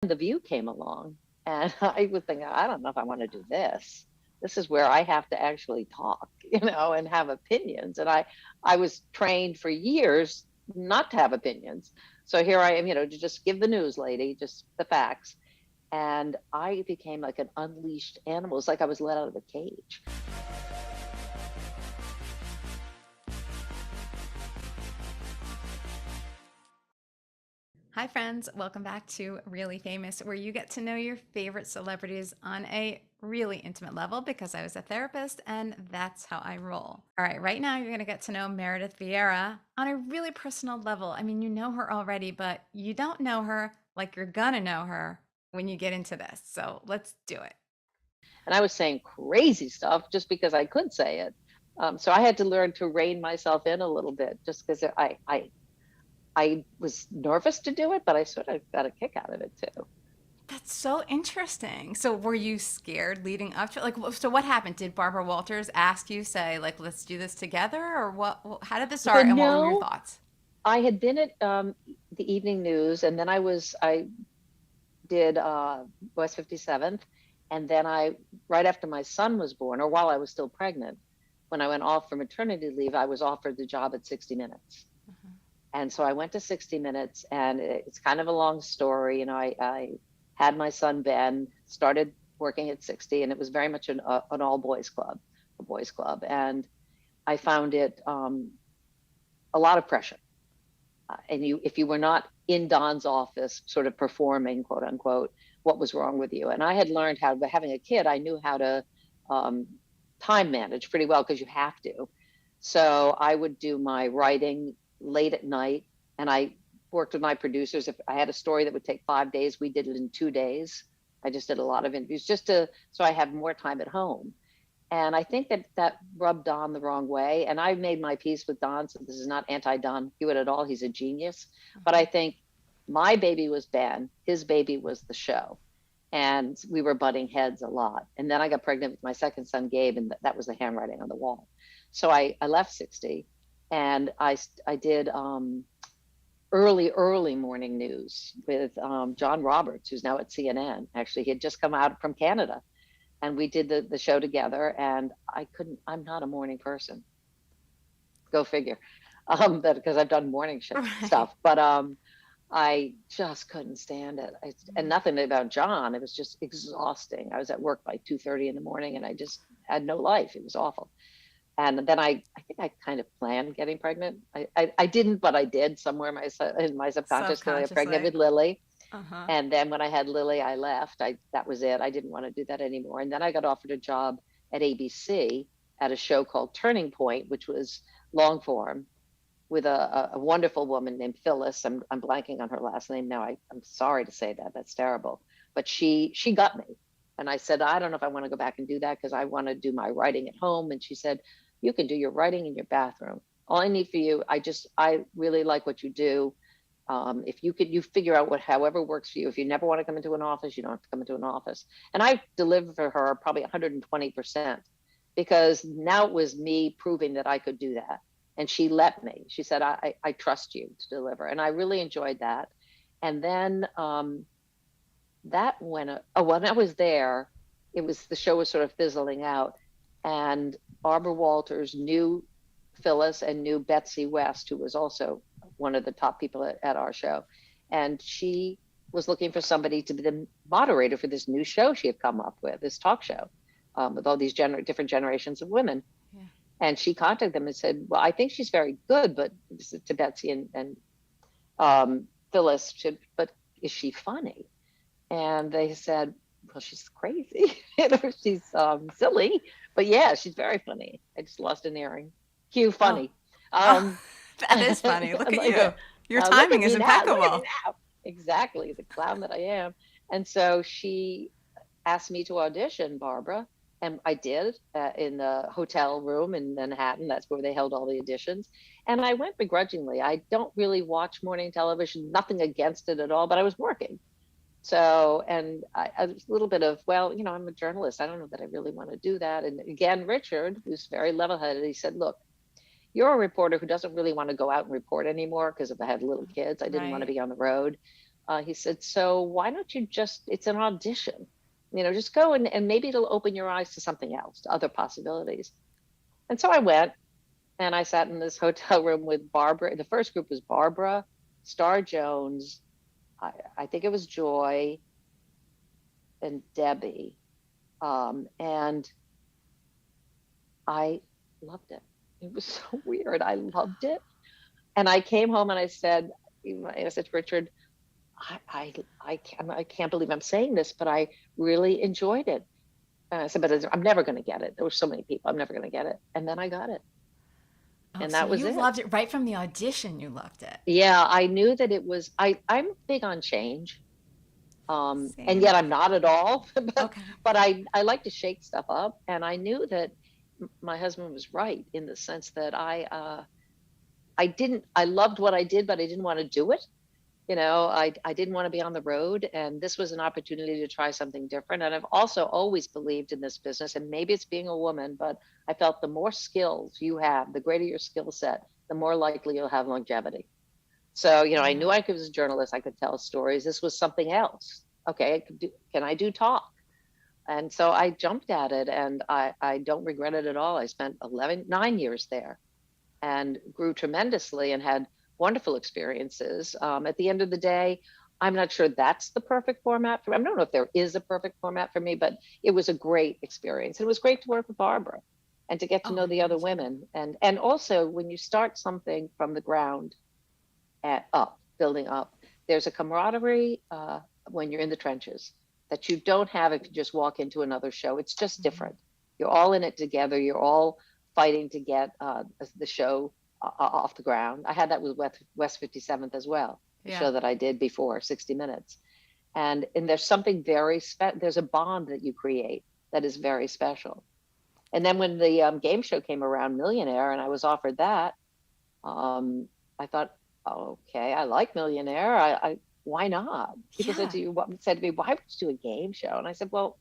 The View came along, and I was thinking, I don't know if I want to do this. This is where I have to actually talk, and have opinions. And I was trained for years not to have opinions. So here I am, to just give the news lady just the facts. And I became like an unleashed animal. It's like I was let out of a cage. Hi friends, welcome back to Really Famous, where you get to know your favorite celebrities on a really intimate level because I was a therapist and that's how I roll. All right, right now you're going to get to know Meredith Vieira on a really personal level. I mean, you know her already, but you don't know her like you're going to know her when you get into this. So let's do it. And I was saying crazy stuff just because I could say it. So I had to learn to rein myself in a little bit just because I was nervous to do it, but I sort of got a kick out of it too. That's so interesting. So were you scared leading up to so what happened? Did Barbara Walters ask you, say, like, let's do this together, or what, how did this Well, start and what were your no, thoughts? I had been at the evening news, and then I did West 57th, and then right after my son was born, or while I was still pregnant, when I went off for maternity leave, I was offered the job at 60 Minutes. Mhm. And so I went to 60 Minutes, and it's kind of a long story. I had my son Ben, started working at 60, and it was very much an all boys club, a boys club, and I found it a lot of pressure. And if you were not in Don's office, sort of performing, quote unquote, what was wrong with you? And I had learned how, by having a kid, I knew how to um, time manage pretty well because you have to. So I would do my writing late at night, and I worked with my producers. If I had a story that would take 5 days, we did it in 2 days. I just did a lot of interviews so I have more time at home. And I think that rubbed Don the wrong way. And I made my peace with Don, so this is not anti-Don Hewitt at all. He's a genius. But I think my baby was Ben, his baby was the show. And we were butting heads a lot. And then I got pregnant with my second son, Gabe, and that was the handwriting on the wall. So I left 60, and I did early morning news with John Roberts, who's now at CNN. Actually, he had just come out from Canada, and we did the show together. And I'm not a morning person. Go figure. That because I've done morning Right. stuff, but I just couldn't stand it. And nothing about John. It was just exhausting. I was at work by 2:30 in the morning, and I just had no life. It was awful. And then I think I kind of planned getting pregnant. I didn't, but I did somewhere in my subconscious, because I got pregnant with Subconsciously. Lily. Uh-huh. And then when I had Lily, I left. That was it. I didn't want to do that anymore. And then I got offered a job at ABC at a show called Turning Point, which was long form, with a wonderful woman named Phyllis. I'm blanking on her last name now. I'm sorry to say that. That's terrible. But she got me. And I said, I don't know if I want to go back and do that because I want to do my writing at home. And she said, you can do your writing in your bathroom. All I need for you, I really like what you do. If you figure out however works for you. If you never want to come into an office, you don't have to come into an office. And I delivered for her probably 120%, because now it was me proving that I could do that. And she let me. She said, I trust you to deliver. And I really enjoyed that. And then when I was there, the show was sort of fizzling out. And Barbara Walters knew Phyllis and knew Betsy West, who was also one of the top people at our show. And she was looking for somebody to be the moderator for this new show she had come up with, this talk show, with all these different generations of women. Yeah. And she contacted them and said, well, I think she's very good, but to Betsy and Phyllis, but is she funny? And they said, well, she's crazy. She's silly, but yeah, she's very funny. I just lost an earring. Cue Oh. funny. Oh, Um, that is funny. Look at like you. Your look at timing is me now. Look at me impeccable. now. Exactly, the clown that I am. And so she asked me to audition, Barbara, and I did in the hotel room in Manhattan. That's where they held all the auditions. And I went begrudgingly. I don't really watch morning television, nothing against it at all, but I was working. So, and I was a little bit of, well, I'm a journalist. I don't know that I really want to do that. And again, Richard, who's very level headed, he said, look, you're a reporter who doesn't really want to go out and report anymore, because if I had little kids, I didn't want to Right. be on the road. He said, so why don't you just, it's an audition, just go and maybe it'll open your eyes to something else, to other possibilities. And so I went and I sat in this hotel room with Barbara. The first group was Barbara, Star Jones, I think it was Joy, and Debbie. And I loved it. It was so weird. I loved it. And I came home and I said to Richard, I can't believe I'm saying this, but I really enjoyed it. And I said, but I'm never going to get it. There were so many people. I'm never going to get it. And then I got it. Oh, And so that was you it. loved it right from the audition. You loved it. Yeah, I knew that it was, I'm big on change. And yet I'm not at all, Okay. but I like to shake stuff up. And I knew that my husband was right in the sense that I loved what I did, but I didn't want to do it. I didn't want to be on the road, and this was an opportunity to try something different. And I've also always believed in this business, and maybe it's being a woman, but I felt the more skills you have, the greater your skill set, the more likely you'll have longevity. So, I knew I could, as a journalist, I could tell stories. This was something else. Okay, can I do talk? And so I jumped at it, and I don't regret it at all. I spent 9 years there and grew tremendously and had wonderful experiences. At the end of the day, I'm not sure that's the perfect format for me. I don't know if there is a perfect format for me, but it was a great experience. And it was great to work with Barbara and to get to know the other women. And also, when you start something from the ground building up, there's a camaraderie when you're in the trenches that you don't have if you just walk into another show. It's just different. You're all in it together. You're all fighting to get the show off the ground. I had that with West 57th as well, the show that I did before 60 Minutes. And there's something very special. There's a bond that you create that is very special. And then when the game show came around, Millionaire, and I was offered that, I thought, okay, I like Millionaire. Why not? People said to me, why would you do a game show? And I said, well,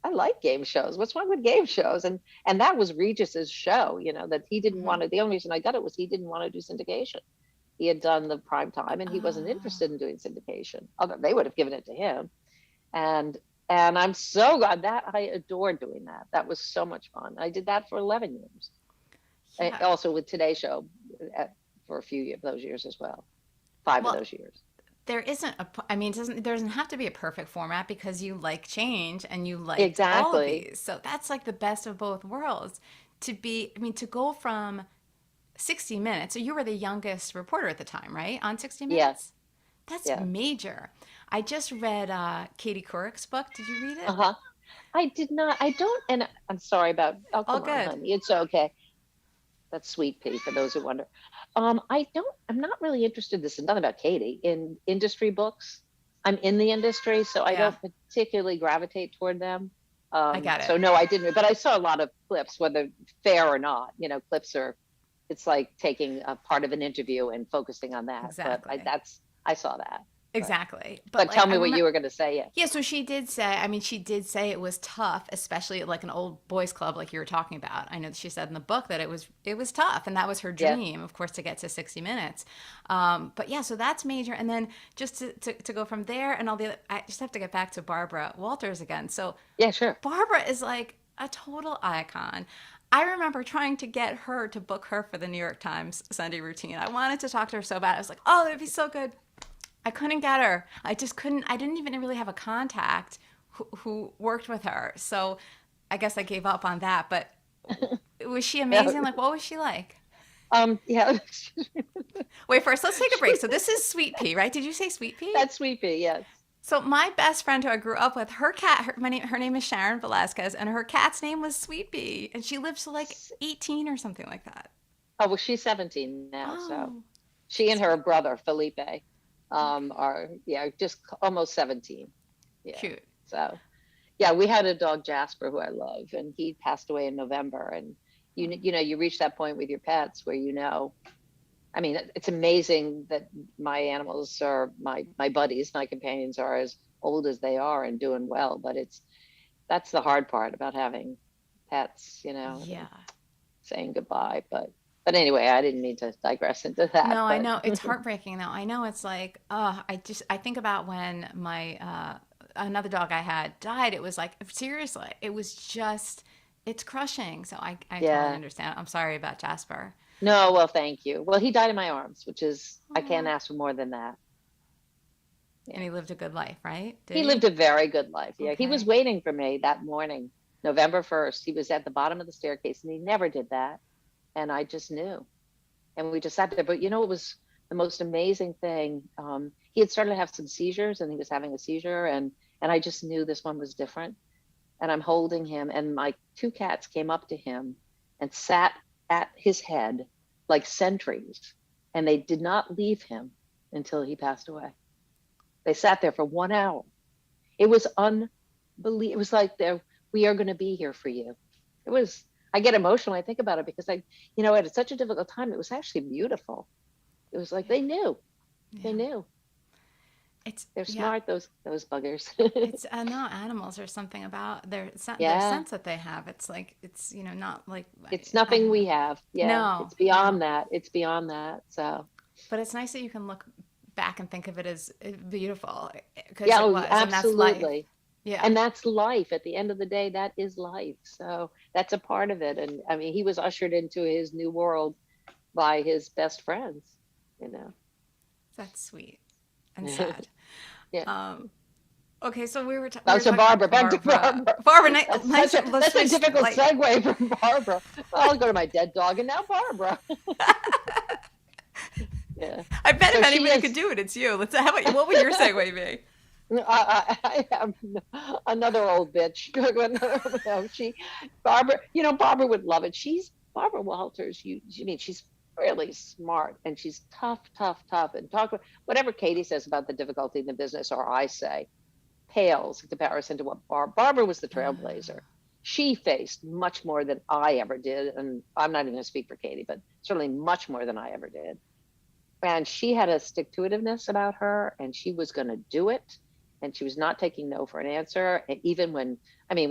I like game shows. What's wrong with game shows? And that was Regis's show, that he didn't want to, the only reason I got it was he didn't want to do syndication. He had done the prime time and he wasn't interested in doing syndication. Although they would have given it to him. And I'm so glad that I adored doing that. That was so much fun. I did that for 11 years. And also with Today Show for a few of those years as well. 5 of those years. There isn't there doesn't have to be a perfect format because you like change and you like all of these. So that's like the best of both worlds. To go from 60 Minutes. So you were the youngest reporter at the time, right? On 60 Minutes? Yes. That's major. I just read Katie Couric's book. Did you read it? I did not. I don't, and I'm sorry about, all good. Honey. It's okay. That's Sweet Pea, for those who wonder. I'm not really interested, this is nothing about Katie, in industry books. I'm in the industry, so I don't particularly gravitate toward them. I got it. So no, I didn't, but I saw a lot of clips, whether fair or not. Clips it's like taking a part of an interview and focusing on that. Exactly. But I saw that. Exactly. But tell me what you were going to say. Yeah, so she did say it was tough, especially at like an old boys club like you were talking about. I know that she said in the book that it was tough, and that was her dream, of course, to get to 60 Minutes. But yeah, so that's major. And then just to go from there and all the other, I just have to get back to Barbara Walters again. So yeah, sure. Barbara is like a total icon. I remember trying to get her to book her for the New York Times Sunday routine. I wanted to talk to her so bad. I was like, oh, that'd be so good. I couldn't get her. I just couldn't. I didn't even really have a contact who worked with her. So I guess I gave up on that. But was she amazing? Like, what was she like? Yeah. Wait, first, let's take a break. So this is Sweet Pea, right? Did you say Sweet Pea? That's Sweet Pea, yes. So my best friend who I grew up with, her cat, her name is Sharon Velasquez, and her cat's name was Sweet Pea. And she lived to like 18 or something like that. Oh, well, she's 17 now. So she and her brother, Felipe, are just almost 17. Yeah. Cute. So we had a dog, Jasper, who I love, and he passed away in November. And you reach that point with your pets where I mean, it's amazing that my animals are my buddies, my companions are as old as they are and doing well, but that's the hard part about having pets, saying goodbye. But But anyway, I didn't mean to digress into that, No, I but know it's heartbreaking though. I know it's like, I think about when my another dog I had died. It was like seriously, it was just it's crushing. So I totally yeah. understand. I'm sorry about Jasper. No, well, thank you. Well, he died in my arms, which is, I can't Oh, ask for more than that. and Yeah. he lived a good life, right? Did He lived he? a very good life. Yeah. He was Okay. waiting for me that morning, November 1st. He was at the bottom of the staircase and he never did that. And I just knew. And we just sat there. But you know, it was the most amazing thing. He had started to have some seizures and he was having a seizure. And I just knew this one was different. And I'm holding him. And my two cats came up to him and sat at his head like sentries. And they did not leave him until he passed away. They sat there for 1 hour. It was unbelievable. It was like, we are going to be here for you. It was, I get emotional when I think about it because I had such a difficult time. It was actually beautiful. It was like Yeah. they knew, they Yeah. knew. It's They're yeah. smart, those buggers. It's no animals or something about their Yeah, sense that they have. It's like not like it's I nothing don't know. we have. Yeah, No, it's no. beyond that. It's beyond that. So But it's nice that you can look back and think of it as beautiful because yeah, it oh, was, and that's life. absolutely. Yeah. And that's life. At the end of the day, that is life. So that's a part of it. And I mean, he was ushered into his new world by his best friends, you know. That's sweet and sad. Yeah. Um, okay, so we Oh, were so talking about Barbara, back to Barbara. Barbara. Barbara, That's nice. such a Let's that's a switch. difficult Like, segue from Barbara. Well, I'll go to my dead dog and now Barbara. Yeah. I bet So if she anybody could is. do it, it's you. Let's. How about you? What would your segue be? I am another old bitch. No, Barbara. Barbara would love it. She's Barbara Walters. I mean, she's really smart and she's tough, tough, tough. And talk whatever Katie says about the difficulty in the business, or I say, pales in comparison to what Barbara was the trailblazer. She faced much more than I ever did. And I'm not even going to speak for Katie, but certainly much more than I ever did. And she had a stick to itiveness about her, and she was going to do it. And she was not taking no for an answer. And even when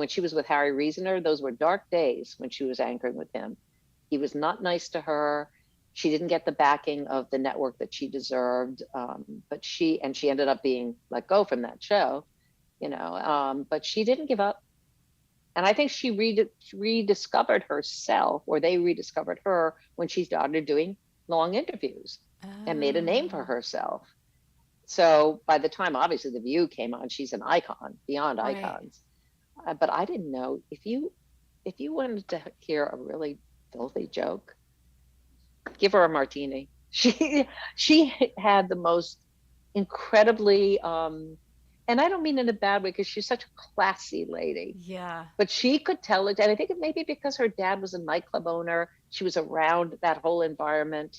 she was with Harry Reasoner, those were dark days when she was anchoring with him. He was not nice to her. She didn't get the backing of the network that she deserved. But she ended up being let go from that show, but she didn't give up. And I think she rediscovered herself, or they rediscovered her when she started doing long interviews and made a name for Oh, herself. So by the time, obviously, The View came on, she's an icon beyond right. icons. But I didn't know, if you wanted to hear a really filthy joke, give her a martini. She had the most incredibly, and I don't mean in a bad way because she's such a classy lady, Yeah. but she could tell it. And I think it may be because her dad was a nightclub owner. She was around that whole environment.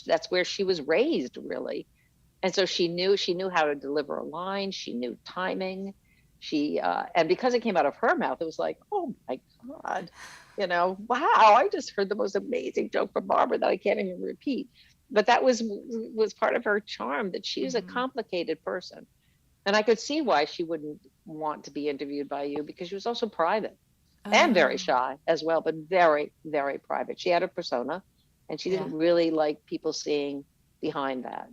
That's where she was raised, really. And so she knew how to deliver a line. She knew timing. And because it came out of her mouth, it was like, oh my God, wow, I just heard the most amazing joke from Barbara that I can't even repeat. But that was part of her charm, that she was a Hmm. complicated person. And I could see why she wouldn't want to be interviewed by you, because she was also private and very Oh, shy as well, but very, very private. She had a persona and she yeah. didn't really like people seeing behind that.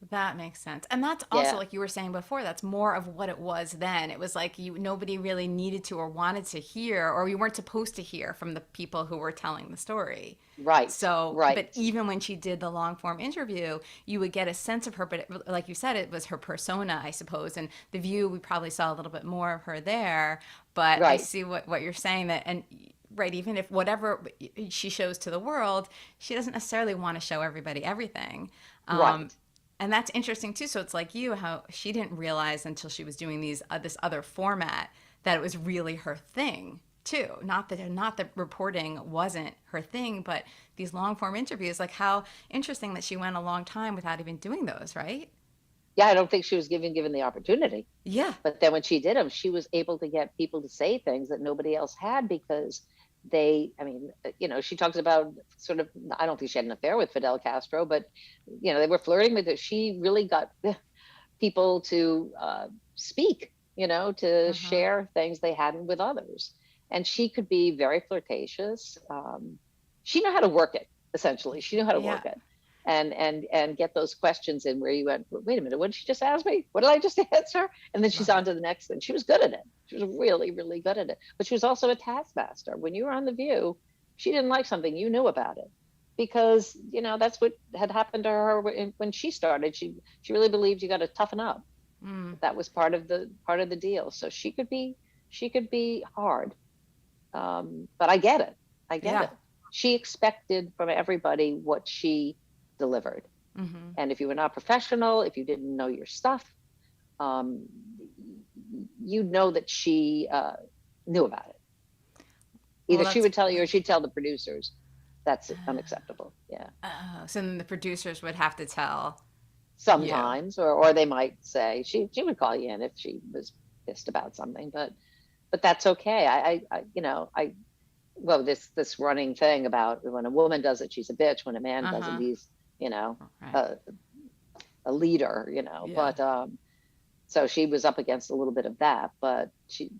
That makes sense. And that's also, Yeah, like you were saying before, that's more of what it was then. It was like nobody really needed to or wanted to hear, or you weren't supposed to hear from the people who were telling the story. right, So, but right, even when she did the long form interview, you would get a sense of her. But like you said, it was her persona, I suppose. And The View, we probably saw a little bit more of her there. But I right, see what you're saying, that, and right, even if whatever she shows to the world, she doesn't necessarily want to show everybody everything. Um, right. and that's interesting too. So it's like you, how she didn't realize until she was doing this other format that it was really her thing too. Not that reporting wasn't her thing, but these long form interviews, like how interesting that she went a long time without even doing those, right? Yeah, I don't think she was given the opportunity. Yeah. But then when she did them, she was able to get people to say things that nobody else had, because she talks about sort of, I don't think she had an affair with Fidel Castro, but, they were flirting with her. She really got people to speak, to Uh huh. share things they hadn't with others. And she could be very flirtatious. She knew how to work it. essentially. She knew how to Yeah. work it and get those questions in where you went, wait a minute, what did she just ask me? What did I just answer? And then she's on Right. to the next thing. She was good at it. She was really, really good at it. But she was also a taskmaster. When you were on The View, she didn't like something, you knew about it. Because, you know, that's what had happened to her when she started. She really believed you got to toughen up. Mm. That was part of the deal. So she could be hard. But I get it. I get Yeah. it. She expected from everybody what she delivered. Mm-hmm. And if you were not professional, if you didn't know your stuff, um, you know that she knew about it. Well, Either she that's would tell you or she'd tell the producers. That's unacceptable. Yeah. so then the producers would have to tell you. Sometimes, or they might say she would call you in if she was pissed about something, but that's okay. I you know, well, this running thing about when a woman does it, she's a bitch. When a man does it, Uh-huh. he's, you know, Right. a leader, you know. Yeah. But so she was up against a little bit of that, but she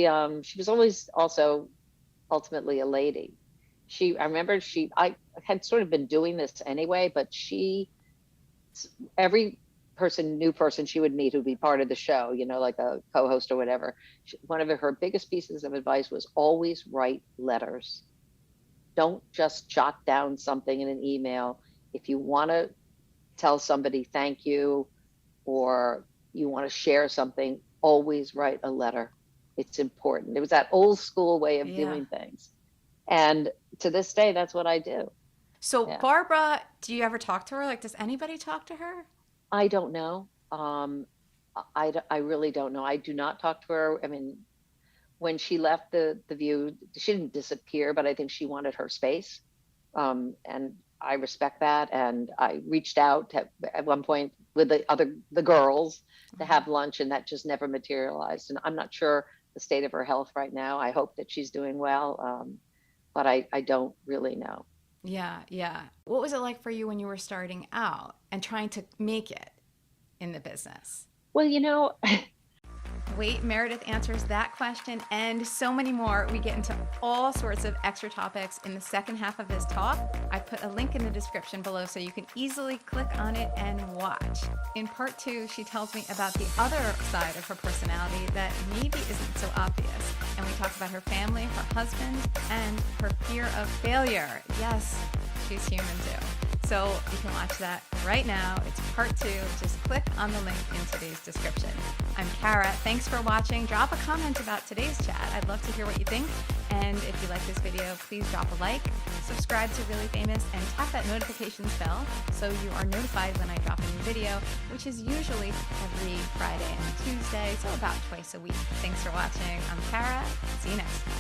was always also ultimately a lady. I remember I had sort of been doing this anyway, but every new person she would meet who'd be part of the show, you know, like a co-host or whatever, one of her biggest pieces of advice was always write letters. Don't just jot down something in an email. If you want to tell somebody thank you, or you want to share something, always write a letter. It's important. It was that old school way of Yeah. doing things. And to this day, that's what I do. So Yeah. Barbara, do you ever talk to her? Like, does anybody talk to her? I don't know. I really don't know. I do not talk to her. I mean, when she left the View, she didn't disappear, but I think she wanted her space. And I respect that. And I reached out at one point with the girls to have lunch, and that just never materialized. And I'm not sure the state of her health right now. I hope that she's doing well. But I don't really know. Yeah, yeah. What was it like for you when you were starting out and trying to make it in the business? Well, you know, Wait, Meredith answers that question and so many more. We get into all sorts of extra topics in the second half of this talk. I put a link in the description below so you can easily click on it and watch. In part 2, she tells me about the other side of her personality that maybe isn't so obvious. And we talk about her family, her husband, and her fear of failure. Yes, she's human too. So you can watch that right now. It's part 2. Just click on the link in today's description. I'm Kara. Thanks for watching. Drop a comment about today's chat. I'd love to hear what you think. And if you like this video, please drop a like, subscribe to Really Famous, and tap that notifications bell so you are notified when I drop a new video, which is usually every Friday and Tuesday, so about twice a week. Thanks for watching. I'm Kara. See you next time.